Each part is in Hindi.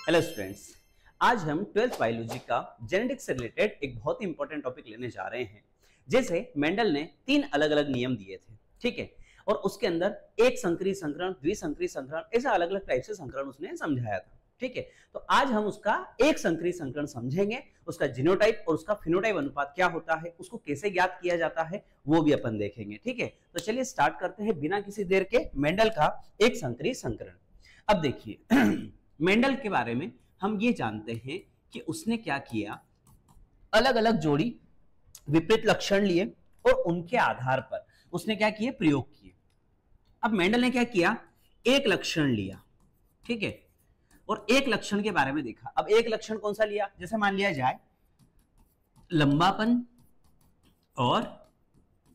हेलो स्टूडेंट्स, आज हम 12th बायोलॉजी का जेनेटिक्स से रिलेटेड एक बहुत ही इंपॉर्टेंट टॉपिक लेने जा रहे हैं। जैसे मेंडल ने 3 अलग अलग नियम दिए थे, ठीक है, और उसके अंदर एक संकरी संकरण, द्विसंकरी संकरण, ऐसा अलग अलग टाइप से संकरण उसने समझाया था, ठीक है। तो आज हम उसका एक संकरी संकरण समझेंगे, उसका जीनोटाइप और उसका फिनोटाइप अनुपात क्या होता है, उसको कैसे ज्ञात किया जाता है, वो भी अपन देखेंगे, ठीक है। तो चलिए स्टार्ट करते हैं बिना किसी देर के मेंडल का एक संकरी संकरण। अब देखिए मेंडल के बारे में हम ये जानते हैं कि उसने क्या किया, अलग अलग जोड़ी विपरीत लक्षण लिए और उनके आधार पर उसने क्या किए, प्रयोग किए। अब मेंडल ने क्या किया, एक लक्षण लिया, ठीक है, और एक लक्षण के बारे में देखा। अब एक लक्षण कौन सा लिया, जैसे मान लिया जाए लंबापन और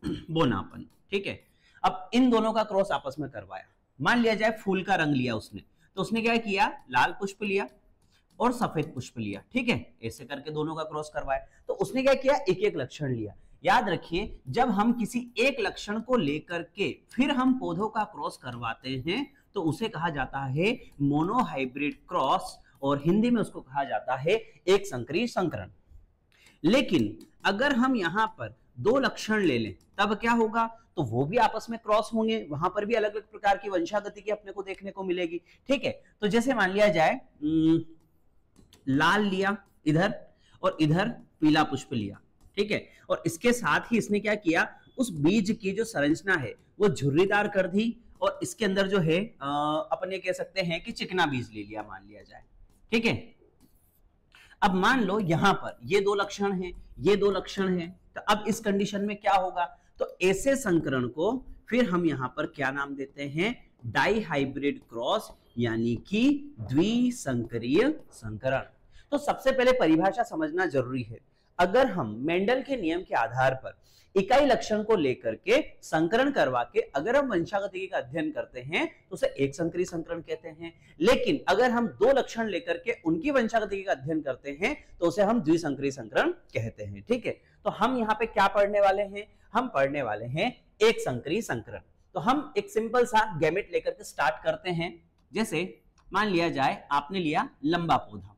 बोनापन, ठीक है। अब इन दोनों का क्रॉस आपस में करवाया। मान लिया जाए फूल का रंग लिया उसने, तो उसने क्या किया, लाल पुष्प लिया और सफेद पुष्प लिया, ठीक है, ऐसे करके दोनों का क्रॉस करवाया। तो उसने क्या किया, एक एक लक्षण लिया। याद रखिए, जब हम किसी एक लक्षण को लेकर के फिर हम पौधों का क्रॉस करवाते हैं तो उसे कहा जाता है मोनोहाइब्रिड क्रॉस, और हिंदी में उसको कहा जाता है एक संकरी संकरण। लेकिन अगर हम यहां पर दो लक्षण ले लें तब क्या होगा, तो वो भी आपस में क्रॉस होंगे, वहां पर भी अलग अलग प्रकार की वंशागति की अपने को देखने को मिलेगी, ठीक है। तो जैसे मान लिया जाए लाल लिया इधर और इधर पीला पुष्प लिया, ठीक है, और इसके साथ ही इसने क्या किया, उस बीज की जो संरचना है वो झुर्रीदार कर दी और इसके अंदर जो है अपने कह सकते हैं कि चिकना बीज ले लिया, मान लिया जाए, ठीक है। अब मान लो यहां पर ये दो लक्षण हैं, ये दो लक्षण हैं, तो अब इस कंडीशन में क्या होगा, तो ऐसे संकरण को फिर हम यहां पर क्या नाम देते हैं, डाइहाइब्रिड क्रॉस, यानी कि द्विसंकरीय संकरण। तो सबसे पहले परिभाषा समझना जरूरी है। अगर हम मेंडल के नियम के आधार पर इकाई लक्षण को लेकर के संकरण करवा के अगर हम वंशागतिकी का अध्ययन करते हैं तो उसे एक संकरी संकरण कहते हैं। लेकिन अगर हम दो लक्षण लेकर के उनकी वंशागतिकी का अध्ययन करते हैं तो उसे हम द्विसंकरी संकरण कहते हैं, ठीक है। तो हम यहाँ पे क्या पढ़ने वाले हैं, हम पढ़ने वाले हैं एक संकरी संकरण। तो हम एक सिंपल सा गैमेट लेकर के स्टार्ट करते हैं। जैसे मान लिया जाए आपने लिया लंबा पौधा,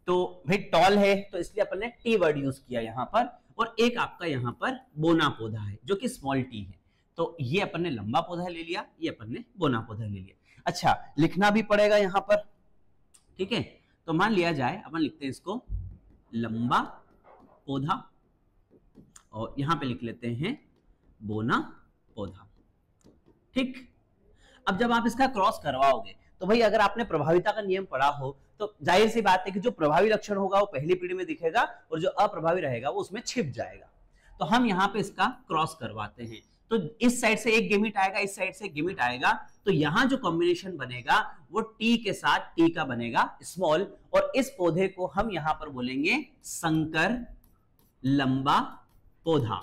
तो भाई टॉल है तो इसलिए अपन ने टी वर्ड यूज किया यहां पर, और एक आपका यहां पर बोना पौधा है जो कि स्मॉल टी है। तो ये अपन ने लंबा पौधा ले लिया, ये अपन ने बोना पौधा ले लिया। अच्छा, लिखना भी पड़ेगा यहां पर, ठीक है। तो मान लिया जाए अपन लिखते हैं इसको लंबा पौधा और यहां पे लिख लेते हैं बोना पौधा, ठीक। अब जब आप इसका क्रॉस करवाओगे तो भाई अगर आपने प्रभाविता का नियम पढ़ा हो तो जाहिर सी बात है कि जो प्रभावी लक्षण होगा वो पहली पीढ़ी में दिखेगा और जो अप्रभावी रहेगा वो उसमें छिप जाएगा। तो हम यहाँ पे इसका क्रॉस करवाते हैं, तो इस साइड से एक गेमिट आएगा, इस साइड से एक गेमिट आएगा, तो यहां जो कॉम्बिनेशन बनेगा वो टी के साथ टी का बनेगा स्मॉल, और इस पौधे को हम यहां पर बोलेंगे संकर लंबा पौधा।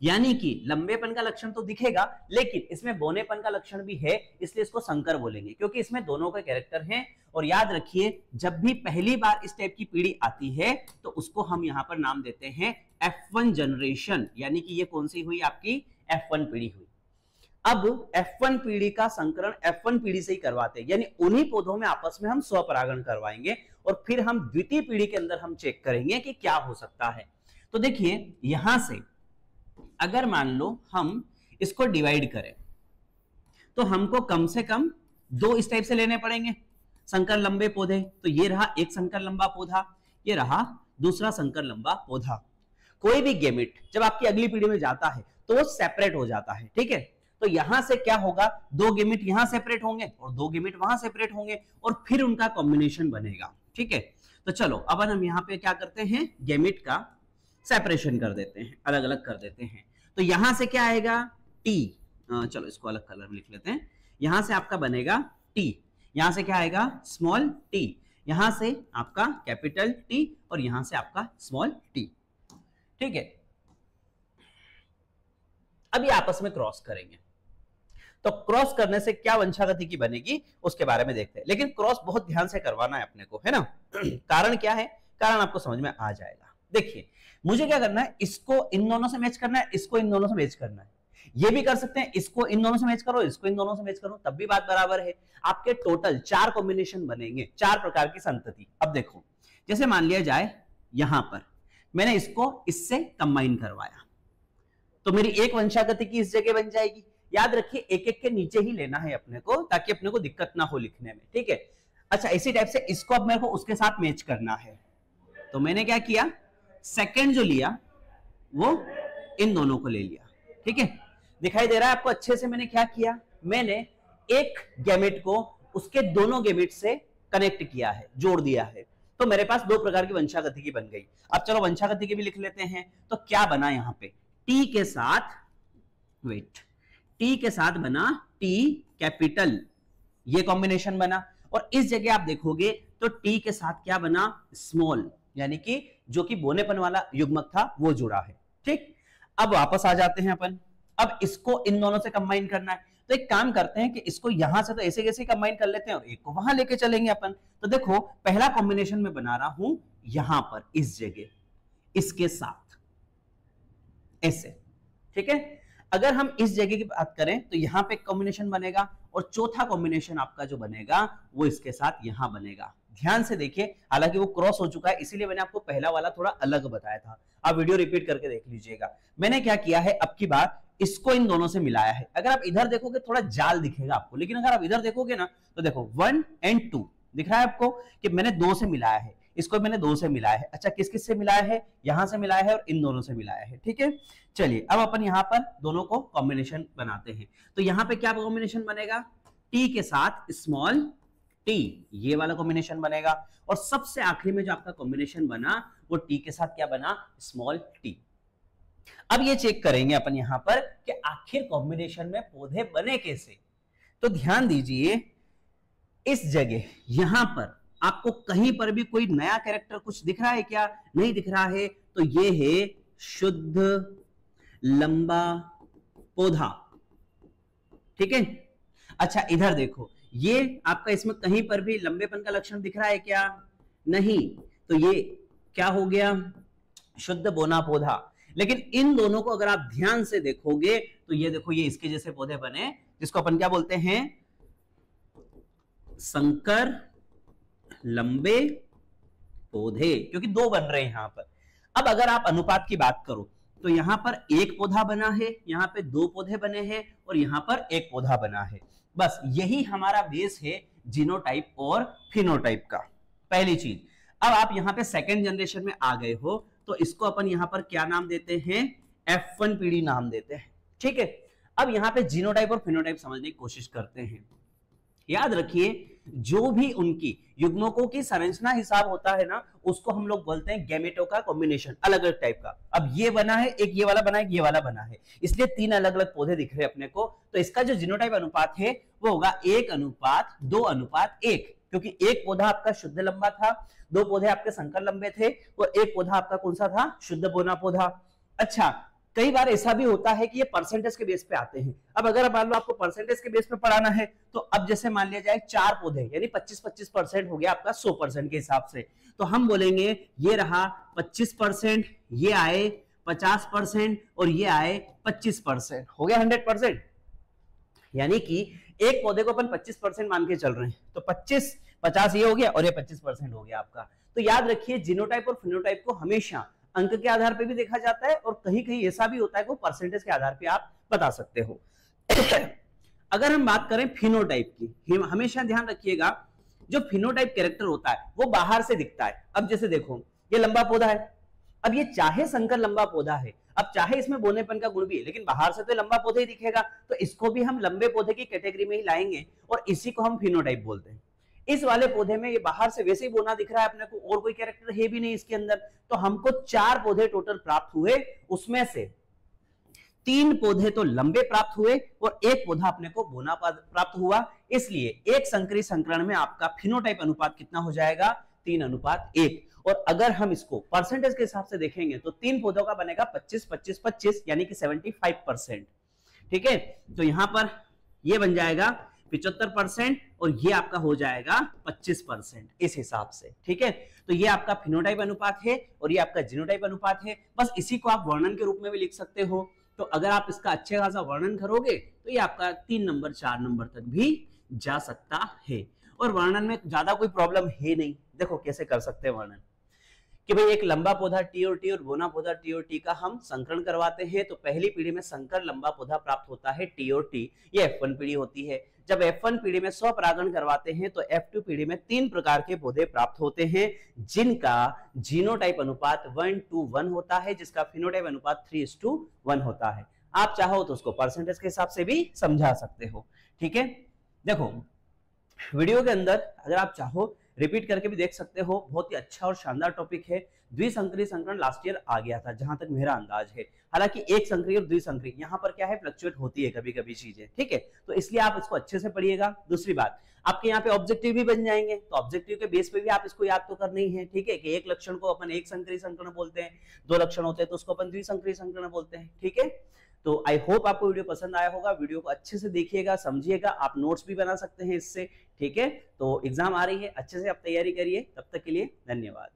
यानी कि लंबेपन का लक्षण तो दिखेगा लेकिन इसमें बोनेपन का लक्षण भी है, इसलिए इसको संकर बोलेंगे क्योंकि इसमें दोनों के कैरेक्टर हैं। और याद रखिए, जब भी पहली बार इस टाइप की पीढ़ी आती है तो उसको हम यहां पर नाम देते हैं F1 जनरेशन, यानी कि ये कौन सी हुई, आपकी F1 पीढ़ी हुई। अब F1 पीढ़ी का संकरण F1 पीढ़ी से ही करवाते हैं, यानी उन्हीं पौधों में आपस में हम स्वपरागण करवाएंगे और फिर हम द्वितीय पीढ़ी के अंदर हम चेक करेंगे कि क्या हो सकता है। तो देखिए यहां से अगर मान लो हम इसको डिवाइड करें तो हमको कम से कम दो इस टाइप से लेने पड़ेंगे संकर लंबे पौधे। तो ये रहा एक संकर लंबा पौधा, ये रहा दूसरा संकर लंबा पौधा। कोई भी गेमिट जब आपकी अगली पीढ़ी में जाता है तो वो सेपरेट हो जाता है, ठीक है। तो यहां से क्या होगा, दो गेमिट यहां सेपरेट होंगे और दो गेमिट वहां सेपरेट होंगे और फिर उनका कॉम्बिनेशन बनेगा, ठीक है। तो चलो अब हम यहां पे क्या करते हैं, गेमिट का सेपरेशन कर देते हैं, अलग अलग कर देते हैं। तो यहां से क्या आएगा, टी, चलो इसको अलग कलर में लिख लेते हैं। यहां से आपका बनेगा टी, यहां से क्या आएगा स्मॉल टी, यहां से आपका कैपिटल टी और यहां से आपका स्मॉल टी, ठीक है। अब ये आपस में क्रॉस करेंगे, तो क्रॉस करने से क्या वंशागति की बनेगी उसके बारे में देखते हैं। लेकिन क्रॉस बहुत ध्यान से करवाना है अपने को, है ना। कारण क्या है, कारण आपको समझ में आ जाएगा। देखिए मुझे क्या करना है, इसको इन दोनों से मैच करना है, इसको इन दोनों से मैच करना है। ये भी कर सकते हैं, इसको इन दोनों से मैच करो, इसको इन दोनों से मैच करो, तब भी बात बराबर है। आपके टोटल 4 कॉम्बिनेशन बनेंगे, 4 प्रकार की संतति। अब देखो, जैसे मान लिया जाए यहां पर मैंने इसको इससे कंबाइन करवाया, तो मेरी एक वंशागतिकी इस जगह बन जाएगी। याद रखिए एक एक के नीचे ही लेना है अपने को, ताकि अपने को दिक्कत ना हो लिखने में, ठीक है। अच्छा, इसी टाइप से इसको अब मेरे को उसके साथ मैच करना है, तो मैंने क्या किया, सेकंड जो लिया वो इन दोनों को ले लिया, ठीक है। दिखाई दे रहा है आपको अच्छे से मैंने क्या किया, मैंने एक गैमेट को उसके दोनों गैमेट से कनेक्ट किया है, जोड़ दिया है, तो मेरे पास 2 प्रकार की वंशागतिकी बन गई। अब चलो वंशागतिकी भी लिख लेते हैं। तो क्या बना यहां पे, टी के साथ, वेट, टी के साथ बना टी कैपिटल, ये कॉम्बिनेशन बना। और इस जगह आप देखोगे तो टी के साथ क्या बना, स्मॉल, यानी कि जो कि बोनेपन वाला युग्मक था वो जुड़ा है, ठीक। अब वापस आ जाते हैं अपन, अब इसको इन दोनों से कंबाइन करना है, तो एक काम करते हैं कि इसको यहां से तो ऐसे कैसे कंबाइन कर लेते हैं और एक को वहां लेके चलेंगे अपन। तो देखो पहला कॉम्बिनेशन में बना रहा हूं यहां पर इस जगह, इसके साथ ऐसे, ठीक है। अगर हम इस जगह की बात करें तो यहां पे एक कॉम्बिनेशन बनेगा और चौथा कॉम्बिनेशन आपका जो बनेगा वो इसके साथ यहां बनेगा। ध्यान से देखिए, हालांकि वो क्रॉस हो चुका है इसीलिए मैंने आपको पहला वाला थोड़ा अलग बताया था, आप वीडियो रिपीट करके देख लीजिएगा। मैंने क्या किया है, अब की बार इसको इन दोनों से मिलाया है। अगर आप इधर देखोगे थोड़ा जाल दिखेगा आपको, लेकिन अगर आप इधर देखोगे ना तो देखो 1 और 2 दिख रहा है आपको कि मैंने 2 से मिलाया है, इसको मैंने 2 से मिलाया है। अच्छा, किस किस से मिलाया है, यहां से मिलाया है और इन दोनों से मिलाया है, ठीक है। चलिए अब अपन यहां पर दोनों को कॉम्बिनेशन बनाते हैं। तो यहां पे क्या कॉम्बिनेशन बनेगा, टी के साथ स्मॉल टी, ये वाला कॉम्बिनेशन बनेगा। और सबसे आखिरी में जो आपका कॉम्बिनेशन बना वो टी के साथ क्या बना, स्मॉल टी। अब ये चेक करेंगे अपन यहां पर कि आखिर कॉम्बिनेशन में पौधे बने कैसे। तो ध्यान दीजिए, इस जगह यहां पर आपको कहीं पर भी कोई नया कैरेक्टर कुछ दिख रहा है क्या, नहीं दिख रहा है। तो ये है शुद्ध लंबा पौधा, ठीक है। अच्छा इधर देखो, ये आपका इसमें कहीं पर भी लंबेपन का लक्षण दिख रहा है क्या, नहीं। तो ये क्या हो गया, शुद्ध बोना पौधा। लेकिन इन दोनों को अगर आप ध्यान से देखोगे तो ये देखो, ये इसके जैसे पौधे बने, जिसको अपन क्या बोलते हैं, संकर लंबे पौधे, क्योंकि 2 बन रहे हैं यहां पर। अब अगर आप अनुपात की बात करो तो यहां पर 1 पौधा बना है, यहां पे 2 पौधे बने हैं और यहां पर 1 पौधा बना है। बस यही हमारा बेस है जीनोटाइप और फिनोटाइप का। पहली चीज, अब आप यहां पे सेकेंड जनरेशन में आ गए हो तो इसको अपन यहां पर क्या नाम देते हैं, F1 पीढ़ी नाम देते हैं, ठीक है। अब यहां पे जीनोटाइप और फिनोटाइप समझने की कोशिश करते हैं। याद रखिए, जो भी उनकी युग्मकों की संरचना हिसाब होता है ना, उसको हम लोग बोलते हैं गैमेटों का कॉम्बिनेशन, अलग अलग टाइप का। अब ये बना है, एक ये वाला बना है, ये वाला बना है, इसलिए 3 अलग अलग पौधे दिख रहे हैं अपने को। तो इसका जो जीनोटाइप अनुपात है वो होगा 1:2:1, क्योंकि 1 पौधा आपका शुद्ध लंबा था, 2 पौधे आपके संकर लंबे थे और 1 पौधा आपका कौन सा था, शुद्ध बोना पौधा। अच्छा, कई बार ऐसा भी होता है कि ये परसेंटेज के बेस पे आते हैं। अब अगर मान लो आपको परसेंटेज के बेस पे पढ़ाना है तो अब जैसे मान लिया जाए 4 पौधे, यानी 25-25% हो गया आपका 100% के हिसाब से, तो हम बोलेंगे ये रहा 25%, ये आए 50% और ये आए 25%, हो गया 100%। यानी कि एक पौधे को अपन 25% मान के चल रहे हैं, तो 50 ये हो गया और ये 25% हो गया आपका। तो याद रखिए, जीनोटाइप और फिनोटाइप को हमेशा अंक के आधार पे भी देखा जाता है और कहीं कहीं ऐसा भी होता है कि परसेंटेज के आधार पे आप बता सकते हो। अगर हम बात करें फिनोटाइप की, हमेशा ध्यान रखिएगा, जो फिनोटाइप कैरेक्टर होता है वो बाहर से दिखता है। अब जैसे देखो, ये लंबा पौधा है, अब ये चाहे संकर लंबा पौधा है, अब चाहे इसमें बोनेपन का गुण भी है, लेकिन बाहर से तो लंबा पौधा ही दिखेगा, तो इसको भी हम लंबे पौधे की कैटेगरी में ही लाएंगे और इसी को हम फिनोटाइप बोलते हैं। इस वाले पौधे में ये बाहर से वैसे ही बोना दिख रहा है अपने को, और कोई कैरेक्टर है भी नहीं इसके अंदर, तो हमको 4 पौधे टोटल प्राप्त हुए, उसमें से 3 पौधे तो लंबे प्राप्त हुए और 1 पौधा अपने को बोना प्राप्त हुआ। इसलिए एक संकरी संकरण में आपका फिनोटाइप अनुपात कितना हो जाएगा, 3:1। और अगर हम इसको परसेंटेज के हिसाब से देखेंगे तो 3 पौधों का बनेगा 25-25-25, यानी कि 75%, ठीक है। तो यहां पर ये बन जाएगा 75% और ये आपका हो जाएगा 25% इस हिसाब से, ठीक है। तो ये आपका फिनोटाइप अनुपात है और ये आपका जीनोटाइप अनुपात है। बस इसी को आप वर्णन के रूप में भी लिख सकते हो तो अगर आप इसका अच्छे खासा वर्णन करोगे तो ये आपका 3 नंबर 4 नंबर तक भी जा सकता है। और वर्णन में ज्यादा कोई प्रॉब्लम है नहीं। देखो कैसे कर सकते हैं वर्णन, कि भाई एक लंबा पौधा टी और बोना पौधा टी का हम संकरण करवाते हैं, तो पहली पीढ़ी में संकर लंबा पौधा प्राप्त होता है टी, ये F1 पीढ़ी होती है। जब F1 पीढ़ी में स्वपरागण करवाते हैं तो F2 पीढ़ी में 3 प्रकार के पौधे प्राप्त होते हैं, जिनका जीनोटाइप अनुपात 1:1 होता है, जिसका फिनोटाइप अनुपात 3:1 होता है। आप चाहो तो उसको परसेंटेज के हिसाब से भी समझा सकते हो। ठीक है, देखो वीडियो के अंदर अगर आप चाहो रिपीट करके भी देख सकते हो, बहुत ही अच्छा और शानदार टॉपिक है। द्विसंकरी संकरण लास्ट ईयर आ गया था जहां तक मेरा अंदाज है। हालांकि एक संकरी और द्विसंकरी यहाँ पर क्या है, फ्लक्चुएट होती है कभी कभी चीजें, ठीक है, तो इसलिए आप इसको अच्छे से पढ़िएगा। दूसरी बात, आपके यहाँ पे ऑब्जेक्टिव भी बन जाएंगे, तो ऑब्जेक्टिव के बेस पे भी आप इसको याद तो करना ही है, ठीक है, कि एक लक्षण को अपन एक संकरी संकरण बोलते हैं, 2 लक्षण होते हैं तो उसको अपन द्विसंकरी संकरण बोलते हैं। ठीक है, तो आई होप आपको वीडियो पसंद आया होगा। वीडियो को अच्छे से देखिएगा, समझिएगा, आप नोट्स भी बना सकते हैं इससे। ठीक है, तो एग्जाम आ रही है, अच्छे से आप तैयारी करिए। तब तक के लिए धन्यवाद।